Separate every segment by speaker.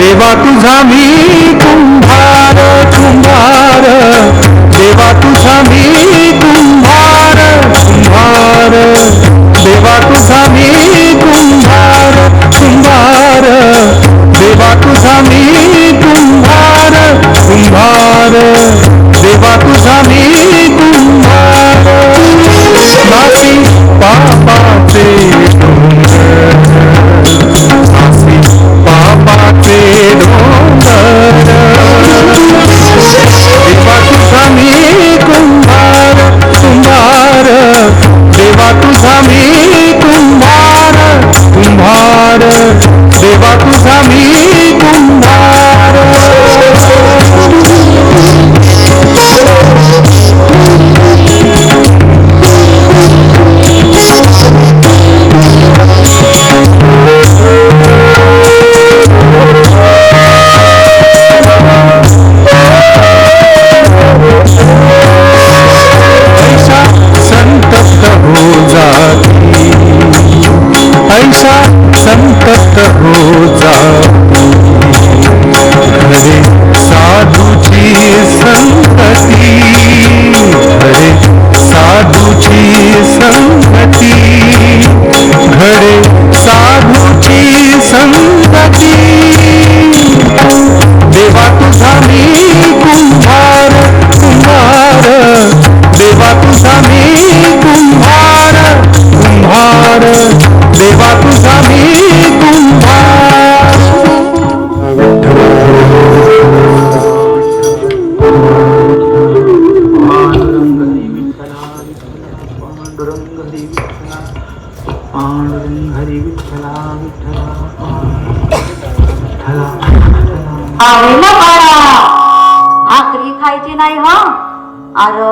Speaker 1: देवा तुझा मी कुंभार कुंभार, देवा तुझा मी कुंभार कुंभार, देवा तुझा मी कुंभार कुंभार, देवा तुझा मी कुंभार कुंभार, देवा तुझा मी कुंभार. नासी पापाचे डोंगर, नासी पापाचे डोंगर, देवा तुझा मी कुंभार कुंभार, देवा तुझा मी कुंभार कुंभार, देवा तुझा मी कुंभार. ऐसा संतप्त हो जाती, ऐसा संतप्त हो जाती, घरे साधूची संगती, घरे साधूची संगती, घरे साधूची संगती. देवा तुझा मी कुंभार कुंभार, देवा तुझा मी कुंभार कुंभार, देवा तुझा मी कुंभार.
Speaker 2: अरे ना बाळा, भाकरी खायची नाही ह. अरे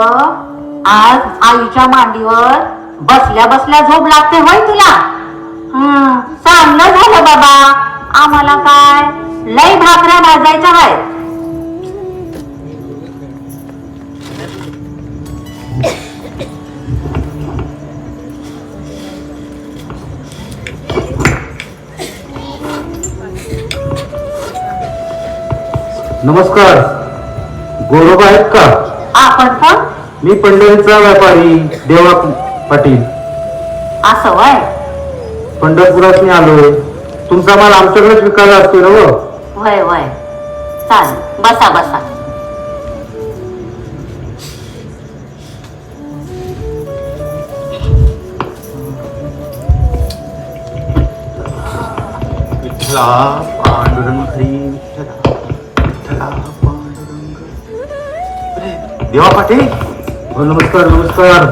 Speaker 2: आज आईच्या मांडीवर बसल्या बसल्या झोप लागते होय तुला. चांगलं झालं बाबा, आम्हाला काय लय भाकऱ्या भाजायच्या आहेत.
Speaker 3: नमस्कार, गोरोबा आहेत का?
Speaker 2: आपण पण
Speaker 3: मी पंढरीचा व्यापारी देवा पाटील.
Speaker 2: असं वय?
Speaker 3: पंढरपुरात मी आलोय. तुमचा माल आमच्याकडेच विकायला असतो ना?
Speaker 2: वय वय, चाल बसा बसा.
Speaker 3: विठ्ठला पांडुरंग हरी विठ्ठला, विठ्ठला पांडुरंग. देवा पाटील, नमस्कार नमस्कार.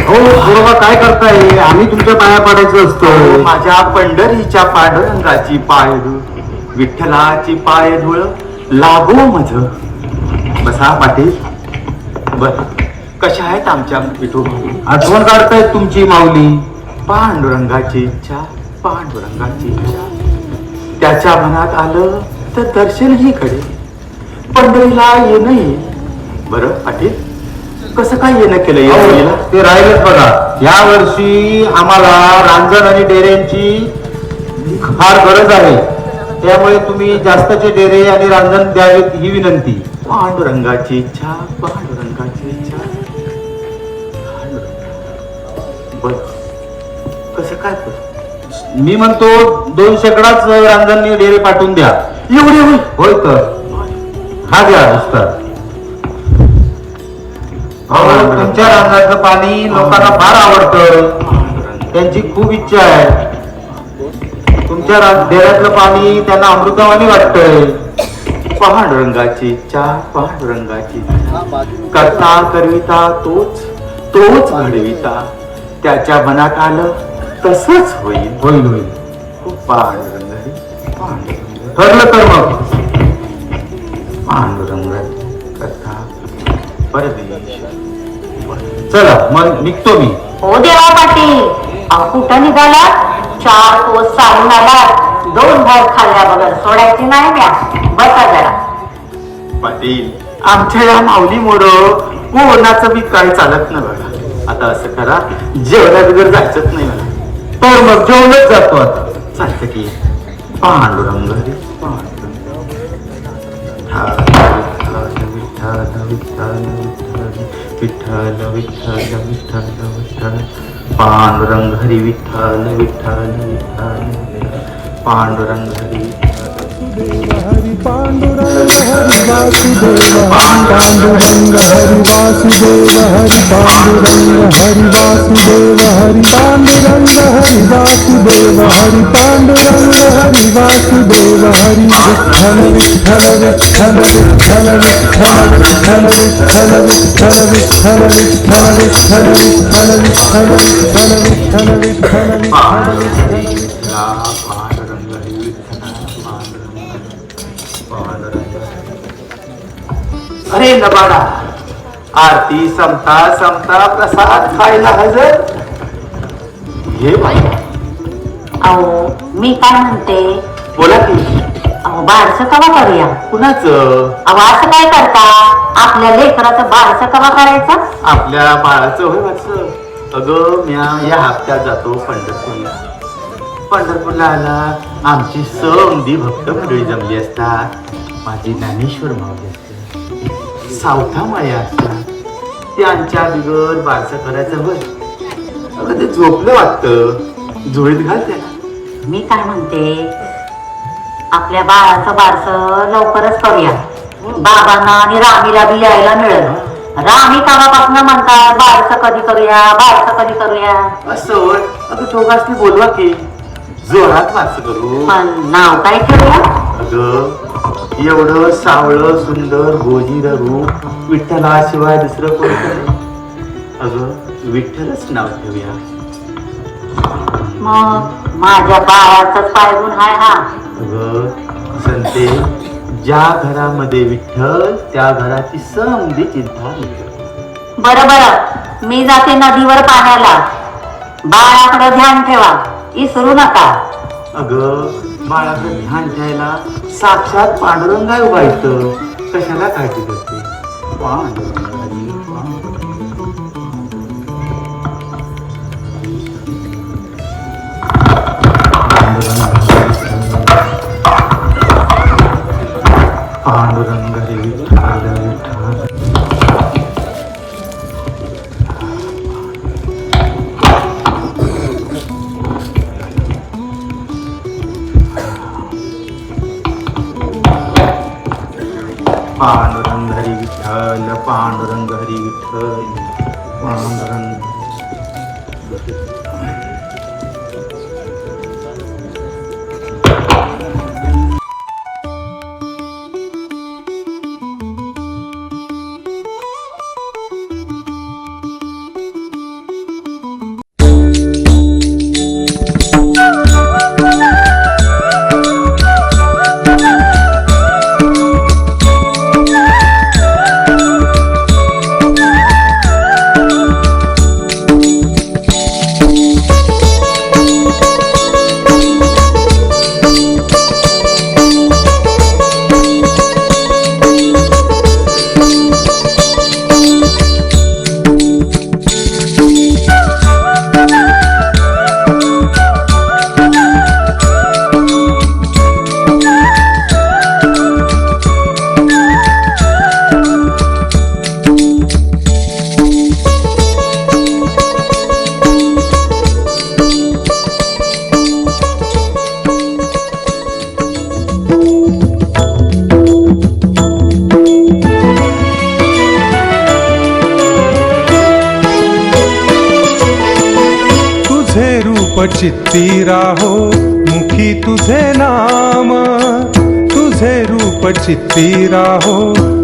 Speaker 3: हो गोरोबा, काय करताय? आम्ही तुमच्या पाया पाडायचं असतं.
Speaker 4: माझ्या पंढरीच्या पांडुरंगाची पायधूळ, विठ्ठलाची पायधूळ लागो मज. बसा पाटील. बर, कशा आहेत आमच्या विठू?
Speaker 3: आठवण काढतायत तुमची माऊली.
Speaker 4: पांडुरंगाची इच्छा, पांडुरंगाची इच्छा. त्याच्या मनात आलं तर दर्शनही घडेल, पंढरीला येणं येईल. बरं पाटील, कसं काय येणं केलं येणं?
Speaker 3: ते राहिलेच बघा. या वर्षी आम्हाला रांजण आणि डेऱ्यांची फार गरज आहे, त्यामुळे तुम्ही जास्तचे डेरे आणि रांजण द्यावेत ही विनंती.
Speaker 4: पांडुरंगाची इच्छा, पांडुरंगाची इच्छा. बर, कसं काय करू?
Speaker 3: मी म्हणतो 2 शेकडाच रांजण डेरे पाठवून द्या.
Speaker 4: एवढे होईल?
Speaker 3: होय तर हा द्या नुसतं. तुमच्या रांजणाचं पाणी लोकांना फार आवडतं, त्यांची खूप इच्छा आहे. तुमच्या डेऱ्यातलं पाणी त्यांना अमृतवाणी वाटतंय.
Speaker 4: पांडुरंगाची इच्छा, पांडुरंगाची इच्छा. करता करविता तोच, तोच घडविता. त्याच्या मनात आलं तसंच होईल.
Speaker 3: होईल होईल.
Speaker 4: पांडुरंग हरी, पांडुरंग
Speaker 3: ठरलं तर मग.
Speaker 4: पांडुरंग कथा परदेश.
Speaker 3: चला मग निघतो मी.
Speaker 2: हो देवा पाटील, कुठं निघाला? 4 कोस चालून आला, 2 भाव खाल्ल्या बघा, सोडायची नाही म्या. बसा जरा.
Speaker 4: पाटील, आमच्या या माऊलीमुळं कोणाचं बी काय चालत नाही बघा. आता असं करा, जेवणा बिगर जायचंच नाही मला.
Speaker 3: तर मग जेवणच जातो आता.
Speaker 4: चालतं की. पांडुरंग हरी, पांडुरंग. विठ्ठल विठ्ठल विठ्ठल विठ्ठल पांडुरंग हरी विठ्ठल विठ्ठल विठ्ठल पांडुरंग हरी
Speaker 1: हरि पांडुरंग हरि वासुदेव पांडुरंग हरि वासुदेव हरि पांडुरंग हरि वासुदेव हरि पांडुरंग हरि वासुदेव हरि पांडुरंग हरि वासुदेव हरि विठ्ठल विठ्ठल विठ्ठल विठ्ठल विठ्ठल विठ्ठल विठ्ठल विठ्ठल विठ्ठल विठ्ठल विठ्ठल विठ्ठल विठ्ठल विठ्ठल विठ्ठल विठ्ठल
Speaker 4: पांडुरंग हरी विठ्ठल पांडुरंग अरे नबाडा आरती समता समता प्रसाद खायला हजर हे बाई
Speaker 2: अहो मी काय म्हणते,
Speaker 4: बोला की
Speaker 2: अहो बारसं कवा करूया?
Speaker 4: कुणाचं?
Speaker 2: अहो असं काय करता, आपल्या लेकराचं बारसं कवा करायचं?
Speaker 4: आपल्या बाळाचं होय वाटचं. अगं म्या या हप्त्यात जातो पंढरपूरला. पंढरपूरला आला आमची समधी भक्त मंडळी जमली असतात. माझी ज्ञानेश्वर मावली असते, सावथा माया असतात. त्यांच्या बिगर बारसं करायचं होय. अगं ते झोपलं वाटतं, झोळीत घाल त्याला.
Speaker 2: मी काय म्हणते, आपल्या बाळाचं बारसं लवकरच करूया. बाबांना आणि रामीला बी यायला मिळेल. रामी कामापासून म्हणतात बारसं कधी करूया, बारसं कधी करूया.
Speaker 4: असं होय. अगं दोघांनी बोलवा की जोरात बारसं करू.
Speaker 2: पण नाव काय ठेवूया?
Speaker 4: अगं एवढं सावळं सुंदर गोजीर रूप विठ्ठलाशिवाय दुसरं कोणतं? अगं विठ्ठलच नाव ठेवूया.
Speaker 2: मग माझ्या बाळाचाच पायगुण हाय हा.
Speaker 4: अगं संते, ज्या घरामध्ये विठ्ठल त्या घराची समधी चिंता नाही.
Speaker 2: बरं बरं, मी जाते नदीवर पाण्याला. बाळाकडे ध्यान ठेवा, विसरू नका.
Speaker 4: अगं बाळाचं ध्यान ठेवायला साक्षात पांडुरंग आहे उभा इथं. कशाला काळजी करते? पांडुरंग हरी पांडुरंग हरी विठ्ठल विठ्ठल. पांडुरंग हरी विठ्ठल पांडुरंग हरी विठ्ठल पांडुरंग.
Speaker 1: चित्ती राहो मुखी तुझे नाम, तुझे रूप चित्ती राहो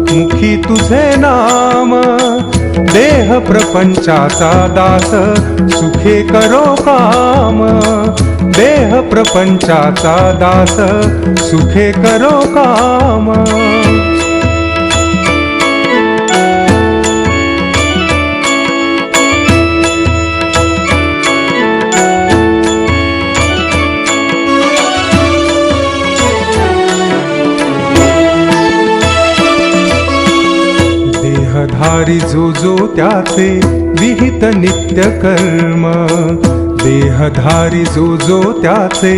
Speaker 1: मुखी तुझे नाम. देह प्रपंचाचा दास सुखे करो काम, देह प्रपंचाचा दास सुखे करो काम. देहधारी जो जो त्याचे विहित नित्य कर्म, देहधारी जो जो त्याचे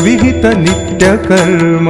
Speaker 1: विहित नित्य कर्म.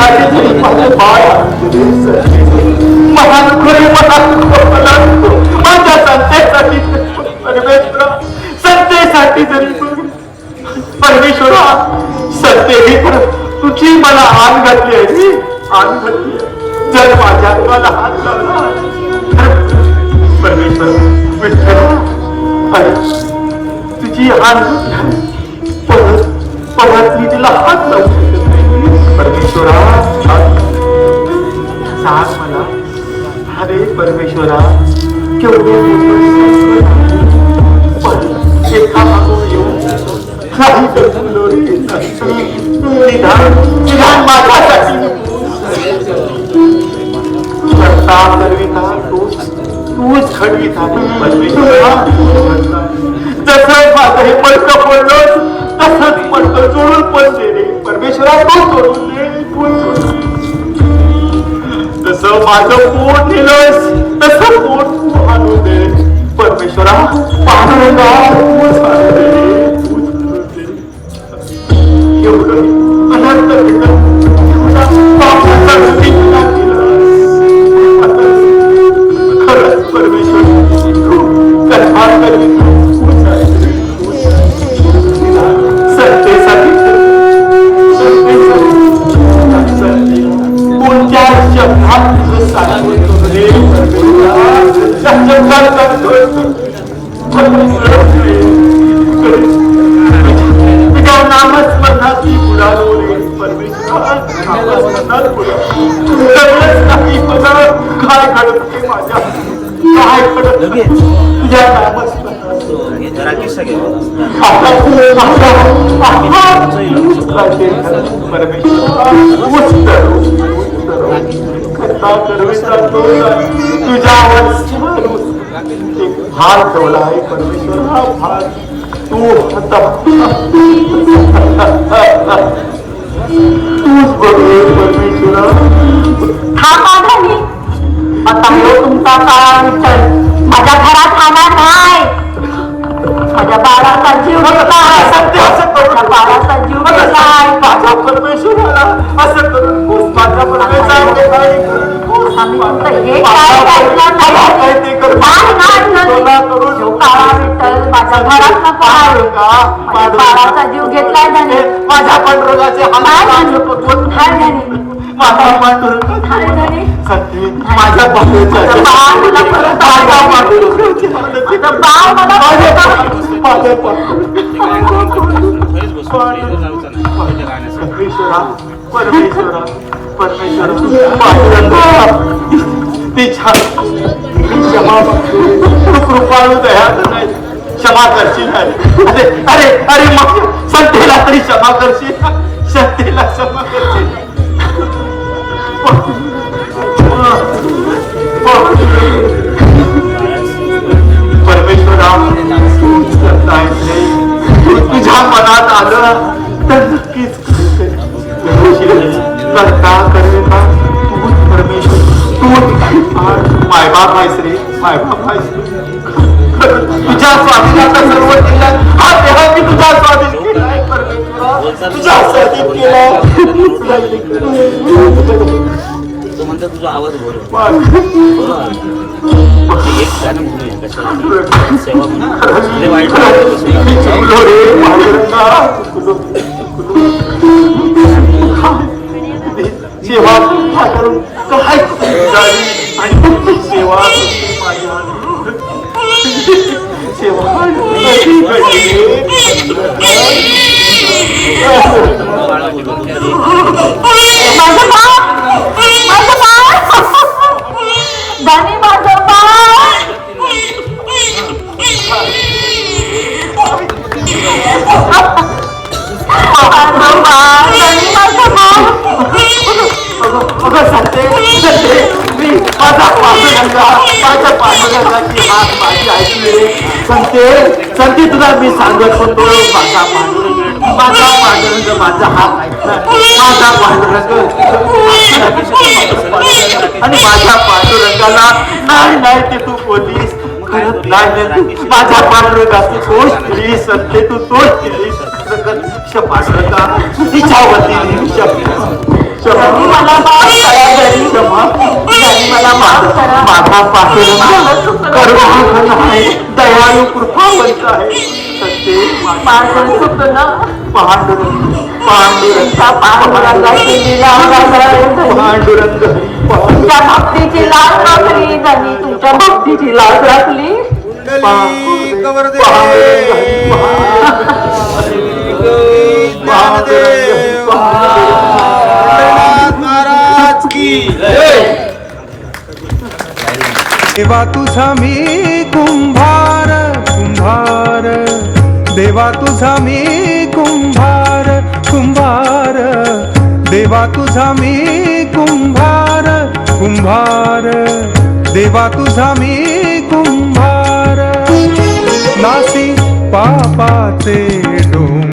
Speaker 4: संतेसाठी तरी माझं बाळ मला माझ्या संतेसाठी परमेश्वरा, संतेसाठी जरी परमेश्वरा, संते तुझी मला आण घातली आहे, आण घातली आहे. जर माझ्या मला हात लावला परमेश्वर, अरे तुझी हात परत परत मी तिला हात लावू शकत नाही. परमेश्वरा सांग मला, अरे परमेश्वरा, केवढे एका मागून येऊन काही दर्शलो रे, निदान माझ्यासाठी करता करविता तूच घडविता परमेश्वरा. जसं माझं हे मडकं पडलं तसंच मडकं जोडून पण दे रे परमेश्वरा, तू जोडून दे, तू जोडून. जसं माझं पोट नेलंस तसं पोट तू आणून दे परमेश्वरा. पांडुरंगा तूच आणून दे, तूच आणून दे. एवढं अनंत एवढा पापाचा गती तुला केलास. खरंच परमेश्वर, तू कथा करवी तूच आहे. संतेसाठी कोणत्या शब्दात तुझं सांगतो रे तुझ्या नामस्मरणाची बुडालो रे परमेश्वरा. काही मला काय घडत नाही माझ्या, काय घडत नाही तुझ्या नामस्मरणात. तुझ्यावर भार ठेवला आहे परमेश्वर, हा भार तू आता तूच बघ परमेश्वरा.
Speaker 2: थांबा धनी, आता हो तुमचा काळा विठ्ठल माझ्या घरात आला नाही. माझ्या बाळाचा जीव घेतलाय, माझ्या बाळाचा जीव घेतलाय.
Speaker 4: माझ्या परमेश्वराला असं करून माझ्या परमेश्वराला
Speaker 2: आम्ही फक्त हे काय ऐकलं नाही.
Speaker 4: ते कर
Speaker 2: काळा विठ्ठल माझ्या घरात नको आहे. माझ्या बाळाचा जीव घेतलाय धनी.
Speaker 4: माझ्या पांडुरंगाचे
Speaker 2: काय धनी,
Speaker 4: माझा पांडुरंग
Speaker 2: काय धनी,
Speaker 4: माझ्या पांडुरंगाचे
Speaker 2: बाळ मला परत
Speaker 4: माझ्या पांडुरंगाचे
Speaker 2: बाळ मला
Speaker 4: माझ्या परमेश्वरा, परमेश्वरा, परमेश्वरा, पांडुरंगा तिच्या क्षमा कृपाळू दया नाही, क्षमा करशील. अरे अरे अरे मग संतेला तरी क्षमा करशील, संतेला क्षमा करशील. परमेश्वरा, तुझ्या मनात आलं तर नक्कीच करता करता तूच परमेश्वर, तू मायबाप आहेस रे, मायबाप आहेस. तुझ्या स्वाधीनाचा सर्व केला, हा देहा मी तुझ्या स्वाधीन केलाय परमेश्वरा, तुझ्या स्वाधीन केलाय.
Speaker 5: तो म्हणतो तुझा आवाज बरोबर एक गाणं म्हणूया कशाला सेवा म्हणून वाईट
Speaker 4: सेवा करून काय आणि सेवा सेवा
Speaker 2: माझं बाळ, माझं बाळ धनी, माझं बाळ.
Speaker 4: संते तुला मी सांगत होतो, माझा पांडुरंग, माझा पांडुरंग, माझा हात ऐकला, माझा पांडुरंग. आणि माझ्या पांडुरंगाला नाही नाही ते तू बोलीस करत नाही. माझ्या पांडुरंगा तू तोच केलीस, संते तू तोच केलीस. पांडुरंगा तिच्या वतीने
Speaker 2: धनी मला माफ करा धनी. धनी मला माफ करा.
Speaker 4: माझा पांडुरंग करुणा आहे, दयाळू कृपावंत आहे. सत्य
Speaker 2: माझं चुकलं.
Speaker 4: पांडुरंग पांडुरंग
Speaker 2: त्या पांडुरंगाची लीला धनी.
Speaker 4: पांडुरंग
Speaker 2: तुमच्या भक्तीची लाज राखली धनी. तुमच्या भक्तीची लाज राखली.
Speaker 3: महाराज की
Speaker 1: देवा तुझा मी कुंभार कुंभार, देवा तुझा मी कुंभार कुंभार, देवा तुझा मी कुंभार कुंभार, देवा तुझा मी कुंभार. नासी पापाचे डोंगर